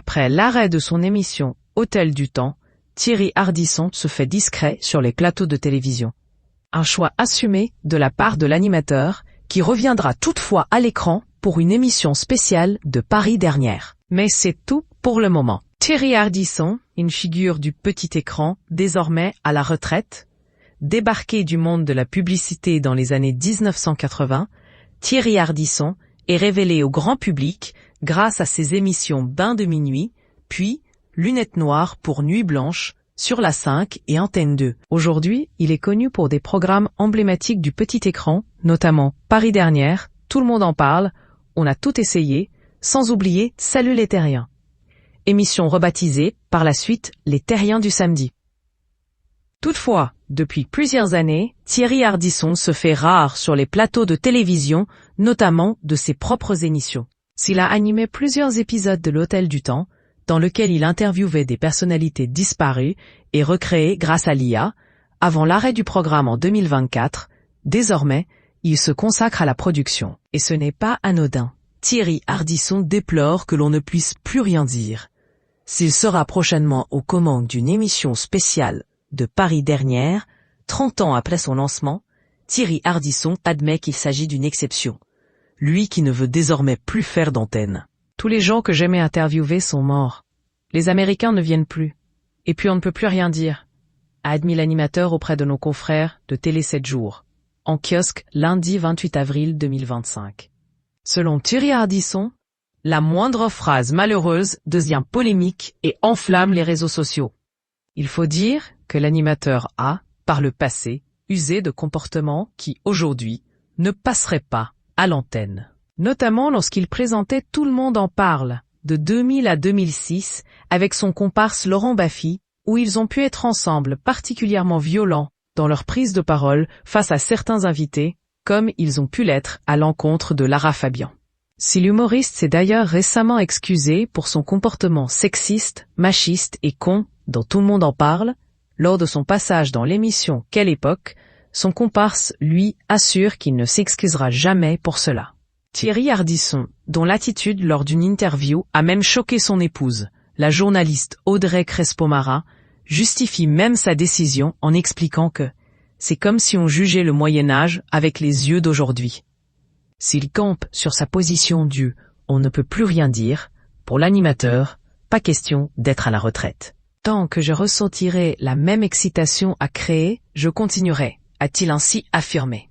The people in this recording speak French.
Après l'arrêt de son émission Hôtel du Temps, Thierry Ardisson se fait discret sur les plateaux de télévision. Un choix assumé de la part de l'animateur, qui reviendra toutefois à l'écran pour une émission spéciale de Paris dernière. Mais c'est tout pour le moment. Thierry Ardisson, une figure du petit écran, désormais à la retraite, débarqué du monde de la publicité dans les années 1980, Thierry Ardisson est révélé au grand public grâce à ses émissions Bain de minuit, puis Lunettes noires pour Nuit blanche, sur la 5 et Antenne 2. Aujourd'hui, il est connu pour des programmes emblématiques du petit écran, notamment Paris dernière, Tout le monde en parle, On a tout essayé, sans oublier Salut les terriens. Émission rebaptisée par la suite Les Terriens du samedi. Toutefois, depuis plusieurs années, Thierry Ardisson se fait rare sur les plateaux de télévision, notamment de ses propres émissions. S'il a animé plusieurs épisodes de l'Hôtel du Temps, dans lequel il interviewait des personnalités disparues et recréées grâce à l'IA, avant l'arrêt du programme en 2024, désormais, il se consacre à la production. Et ce n'est pas anodin. Thierry Ardisson déplore que l'on ne puisse plus rien dire. S'il sera prochainement aux commandes d'une émission spéciale de Paris dernière, 30 ans après son lancement, Thierry Ardisson admet qu'il s'agit d'une exception. Lui qui ne veut désormais plus faire d'antenne. Tous les gens que j'aimais interviewer sont morts. Les Américains ne viennent plus. Et puis on ne peut plus rien dire, a admis l'animateur auprès de nos confrères de Télé 7 jours, en kiosque lundi 28 avril 2025. Selon Thierry Ardisson, la moindre phrase malheureuse devient polémique et enflamme les réseaux sociaux. Il faut dire que l'animateur a, par le passé, usé de comportements qui, aujourd'hui, ne passeraient pas à l'antenne. Notamment lorsqu'il présentait Tout le monde en parle, de 2000 à 2006, avec son comparse Laurent Baffy, où ils ont pu être ensemble particulièrement violents dans leur prise de parole face à certains invités, comme ils ont pu l'être à l'encontre de Lara Fabian. Si l'humoriste s'est d'ailleurs récemment excusé pour son comportement sexiste, machiste et con dont Tout le monde en parle, lors de son passage dans l'émission Quelle époque, son comparse, lui, assure qu'il ne s'excusera jamais pour cela. Thierry Ardisson, dont l'attitude lors d'une interview a même choqué son épouse, la journaliste Audrey Crespo-Mara, justifie même sa décision en expliquant que c'est comme si on jugeait le Moyen-Âge avec les yeux d'aujourd'hui. S'il campe sur sa position du « on ne peut plus rien dire », pour l'animateur, pas question d'être à la retraite. Tant que je ressentirai la même excitation à créer, je continuerai, a-t-il ainsi affirmé.